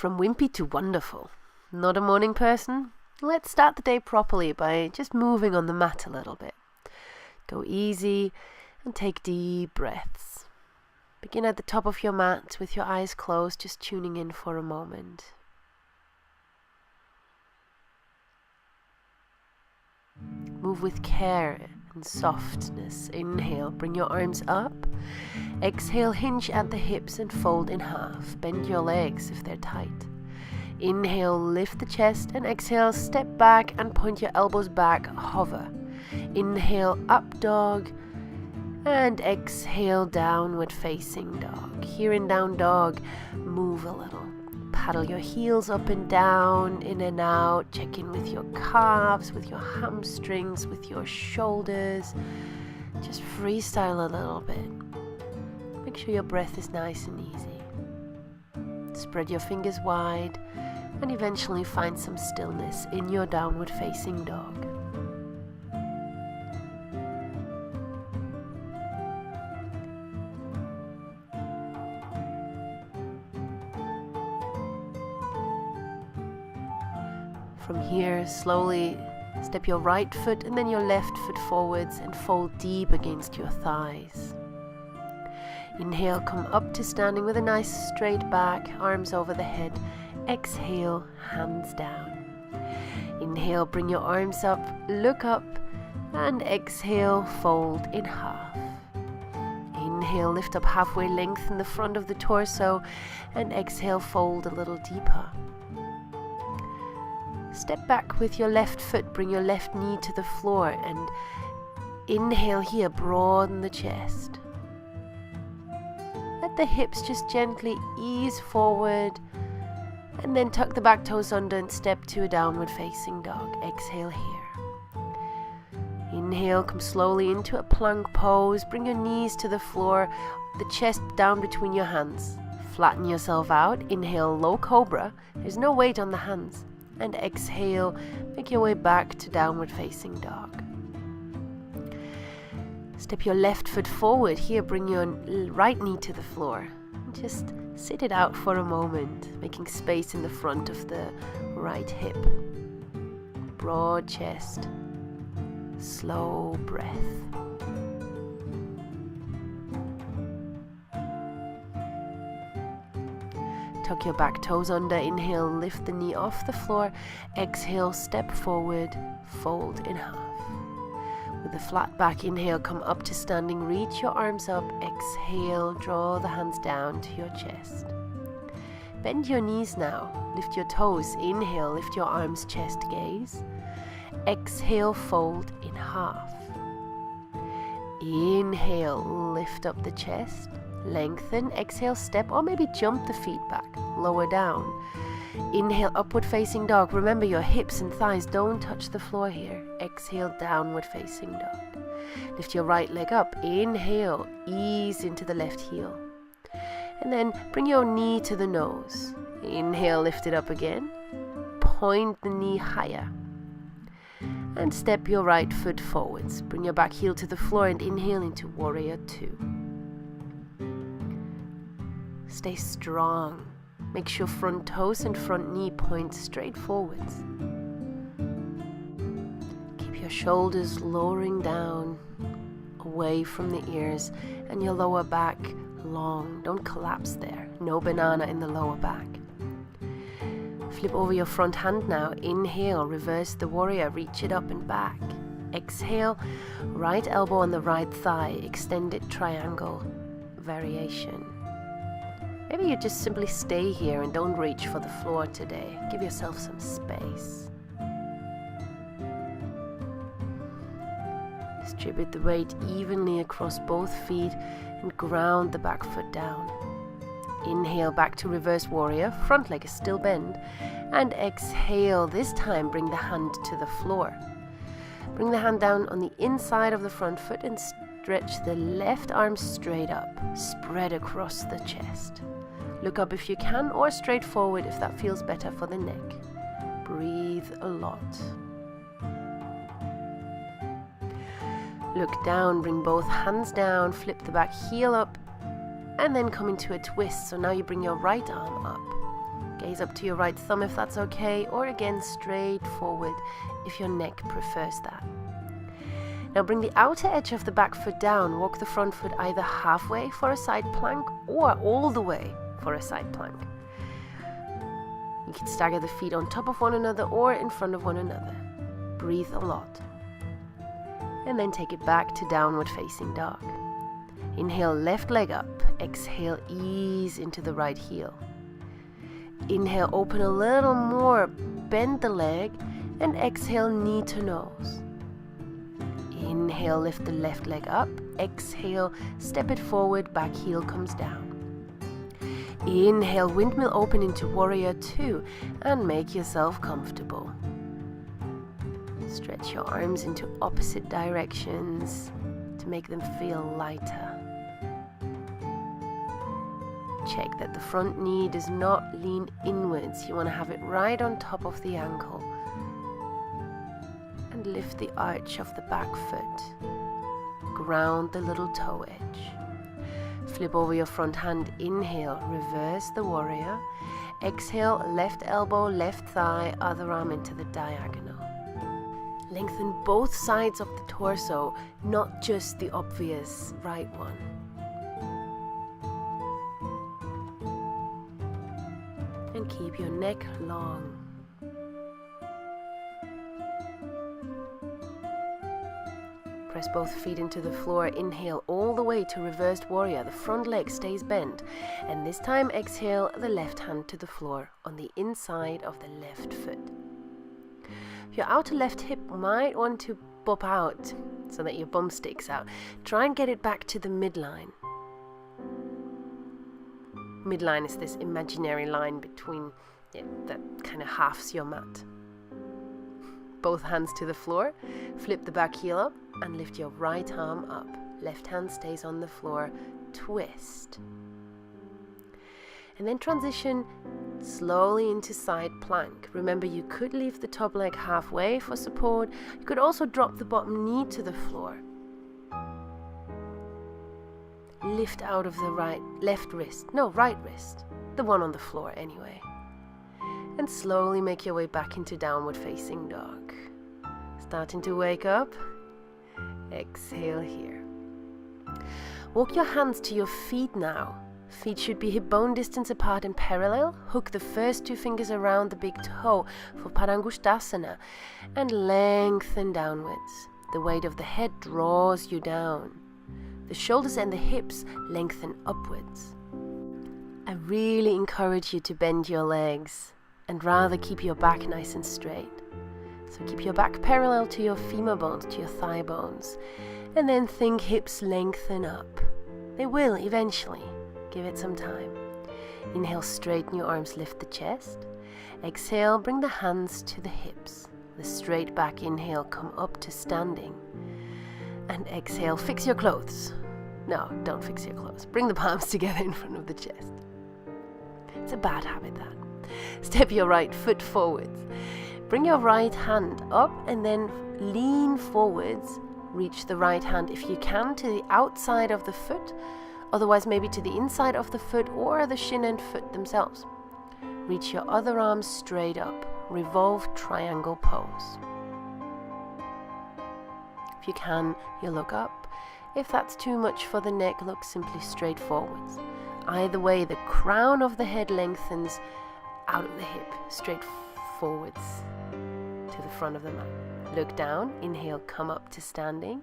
From wimpy to wonderful. Not a morning person? Let's start the day properly by just moving on the mat a little bit. Go easy and take deep breaths. Begin at the top of your mat with your eyes closed, just tuning in for a moment. Move with care and softness. Inhale, bring your arms up. Exhale, hinge at the hips and fold in half. Bend your legs if they're tight. Inhale, lift the chest, and exhale, step back and point your elbows back, hover. Inhale, up dog, and exhale, downward facing dog. Here in down dog, move a little. Paddle your heels up and down, in and out. Check in with your calves, with your hamstrings, with your shoulders. Just freestyle a little bit. Make sure your breath is nice and easy. Spread your fingers wide and eventually find some stillness in your downward facing dog. From here, slowly step your right foot and then your left foot forwards and fold deep against your thighs. Inhale, come up to standing with a nice straight back, arms over the head. Exhale, hands down. Inhale, bring your arms up, look up, and exhale, fold in half. Inhale, lift up halfway, lengthen the front of the torso, and exhale, fold a little deeper. Step back with your left foot, bring your left knee to the floor, and inhale here, broaden the chest. Let the hips just gently ease forward, and then tuck the back toes under and step to a downward facing dog. Exhale here. Inhale, come slowly into a plank pose, bring your knees to the floor, the chest down between your hands. Flatten yourself out, inhale, low cobra, there's no weight on the hands. And exhale, make your way back to downward facing dog. Step your left foot forward. Here, bring your right knee to the floor. Just sit it out for a moment, making space in the front of the right hip. Broad chest, slow breath. Tuck your back toes under. Inhale, lift the knee off the floor. Exhale, step forward, fold in half. With a flat back, inhale, come up to standing, reach your arms up. Exhale, draw the hands down to your chest. Bend your knees now, lift your toes. Inhale, lift your arms, chest gaze. Exhale, fold in half. Inhale, lift up the chest. Lengthen, exhale, step or maybe jump the feet back, lower down. Inhale, upward facing dog. Remember your hips and thighs don't touch the floor here. Exhale, downward facing dog. Lift your right leg up. Inhale, ease into the left heel. And then bring your knee to the nose. Inhale, lift it up again. Point the knee higher. And step your right foot forwards. Bring your back heel to the floor and inhale into warrior two. Stay strong. Make sure front toes and front knee point straight forwards. Keep your shoulders lowering down, away from the ears, and your lower back long. Don't collapse there. No banana in the lower back. Flip over your front hand now. Inhale, reverse the warrior, reach it up and back. Exhale, right elbow on the right thigh, extended triangle variation. Maybe you just simply stay here and don't reach for the floor today. Give yourself some space. Distribute the weight evenly across both feet and ground the back foot down. Inhale, back to reverse warrior. Front leg is still bent. And exhale, this time bring the hand to the floor. Bring the hand down on the inside of the front foot and stretch the left arm straight up. Spread across the chest. Look up if you can, or straight forward if that feels better for the neck. Breathe a lot. Look down, bring both hands down, flip the back heel up, and then come into a twist. So now you bring your right arm up. Gaze up to your right thumb if that's okay, or again straight forward if your neck prefers that. Now bring the outer edge of the back foot down. Walk the front foot either halfway for a side plank or all the way for a side plank. You can stagger the feet on top of one another or in front of one another. Breathe a lot. And then take it back to downward facing dog. Inhale, left leg up. Exhale, ease into the right heel. Inhale, open a little more, bend the leg, and exhale, knee to nose. Inhale, lift the left leg up. Exhale, step it forward, back heel comes down. Inhale, windmill open into warrior 2 and make yourself comfortable. Stretch your arms into opposite directions to make them feel lighter. Check that the front knee does not lean inwards. You want to have it right on top of the ankle. And lift the arch of the back foot. Ground the little toe edge. Flip over your front hand. Inhale, reverse the warrior. Exhale, left elbow, left thigh, other arm into the diagonal. Lengthen both sides of the torso, not just the obvious right one. And keep your neck long. Press both feet into the floor. Inhale all the way to reversed warrior. The front leg stays bent. And this time exhale the left hand to the floor on the inside of the left foot. Your outer left hip might want to pop out so that your bum sticks out. Try and get it back to the midline. Midline is this imaginary line between that kind of halves your mat. Both hands to the floor, flip the back heel up and lift your right arm up. Left hand stays on the floor, twist. And then transition slowly into side plank. Remember, you could leave the top leg halfway for support. You could also drop the bottom knee to the floor. Lift out of the right wrist, the one on the floor anyway. And slowly make your way back into downward facing dog. Starting to wake up. Exhale here. Walk your hands to your feet now. Feet should be hip bone distance apart and parallel. Hook the first 2 fingers around the big toe for Padangusthasana and lengthen downwards. The weight of the head draws you down. The shoulders and the hips lengthen upwards. I really encourage you to bend your legs and rather keep your back nice and straight. So keep your back parallel to your femur bones, to your thigh bones, and then think hips lengthen up. They will eventually. Give it some time. Inhale, straighten your arms, lift the chest. Exhale, bring the hands to the hips. The straight back inhale, come up to standing. And exhale, fix your clothes. No, don't fix your clothes. Bring the palms together in front of the chest. It's a bad habit, that. Step your right foot forwards. Bring your right hand up and then lean forwards. Reach the right hand, if you can, to the outside of the foot. Otherwise, maybe to the inside of the foot or the shin and foot themselves. Reach your other arm straight up. Revolved triangle pose. If you can, you look up. If that's too much for the neck, look simply straight forwards. Either way, the crown of the head lengthens out of the hip, straight forwards to the front of the mat. Look down, inhale, come up to standing,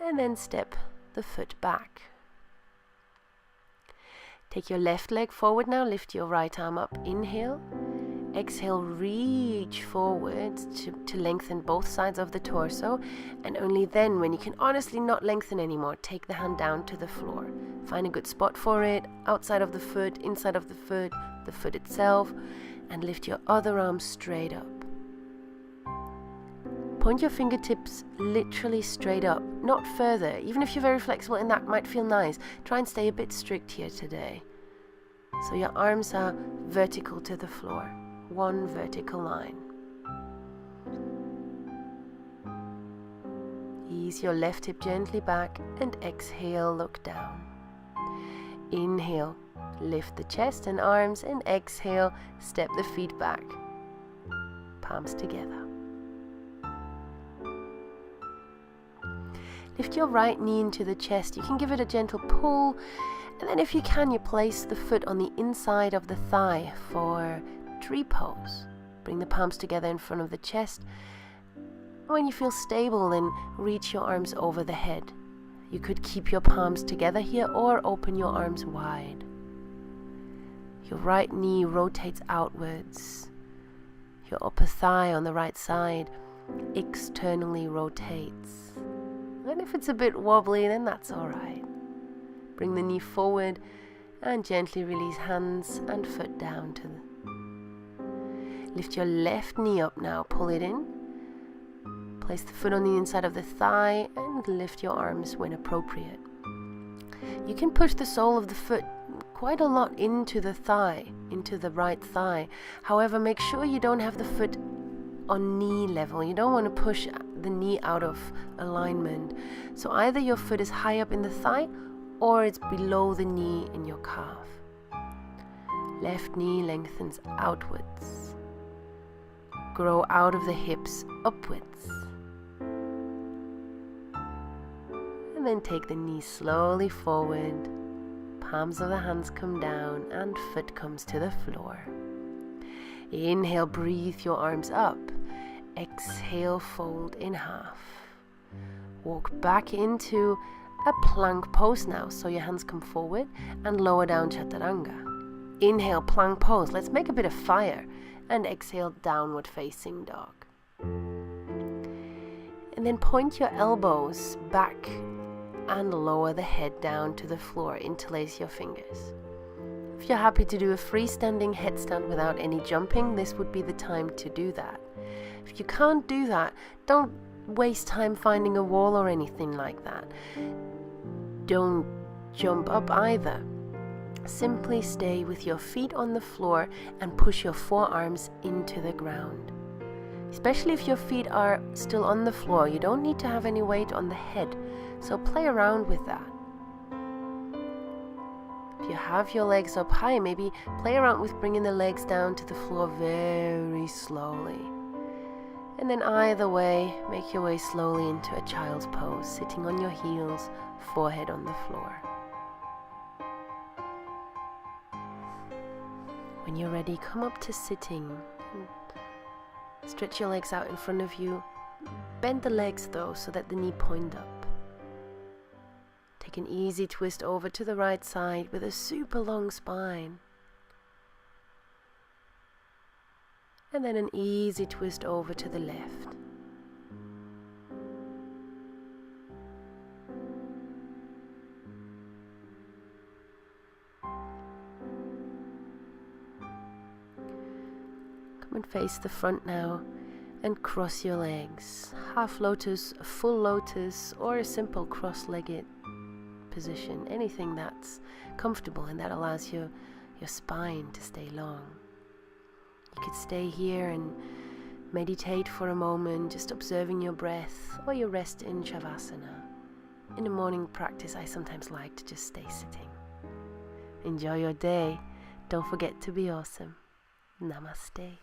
and then step the foot back. Take your left leg forward now, lift your right arm up, inhale. Exhale, reach forwards to lengthen both sides of the torso, and only then, when you can honestly not lengthen anymore, take the hand down to the floor. Find a good spot for it, outside of the foot, inside of the foot itself, and lift your other arm straight up. Point your fingertips literally straight up, not further. Even if you're very flexible and that might feel nice, try and stay a bit strict here today. So your arms are vertical to the floor, one vertical line. Ease your left hip gently back and exhale, look down. Inhale, Lift the chest and arms and exhale, step the feet back. Palms together. Lift your right knee into the chest. You can give it a gentle pull, and then if you can, you place the foot on the inside of the thigh for tree pose. Bring the palms together in front of the chest. When you feel stable, then reach your arms over the head. You could keep your palms together here or open your arms wide. Your right knee rotates outwards. Your upper thigh on the right side externally rotates. And if it's a bit wobbly, then that's alright. Bring the knee forward and gently release hands and foot down to Lift your left knee up now, pull it in. Place the foot on the inside of the thigh and lift your arms when appropriate. You can push the sole of the foot quite a lot into the thigh, into the right thigh. However, make sure you don't have the foot on knee level. You don't want to push the knee out of alignment. So either your foot is high up in the thigh or it's below the knee in your calf. Left knee lengthens outwards. Grow out of the hips upwards. And then take the knee slowly forward. Palms of the hands come down and foot comes to the floor. Inhale, breathe your arms up. Exhale, fold in half. Walk back into a plank pose now. So your hands come forward and lower down chaturanga. Inhale, plank pose. Let's make a bit of fire. And exhale, downward facing dog. And then point your elbows back and lower the head down to the floor. Interlace your fingers. If you're happy to do a freestanding headstand without any jumping, this would be the time to do that. If you can't do that, don't waste time finding a wall or anything like that. Don't jump up either. Simply stay with your feet on the floor and push your forearms into the ground. Especially if your feet are still on the floor, you don't need to have any weight on the head, so play around with that. If you have your legs up high, maybe play around with bringing the legs down to the floor very slowly. And then either way, make your way slowly into a child's pose, sitting on your heels, forehead on the floor. When you're ready, come up to sitting. Stretch your legs out in front of you. Bend the legs though, so that the knee point up. Take an easy twist over to the right side with a super long spine. And then an easy twist over to the left. Come and face the front now and cross your legs. Half lotus, full lotus, or a simple cross-legged position. Anything that's comfortable and that allows your spine to stay long. You could stay here and meditate for a moment, just observing your breath, or you rest in Shavasana. In the morning practice, I sometimes like to just stay sitting. Enjoy your day. Don't forget to be awesome. Namaste.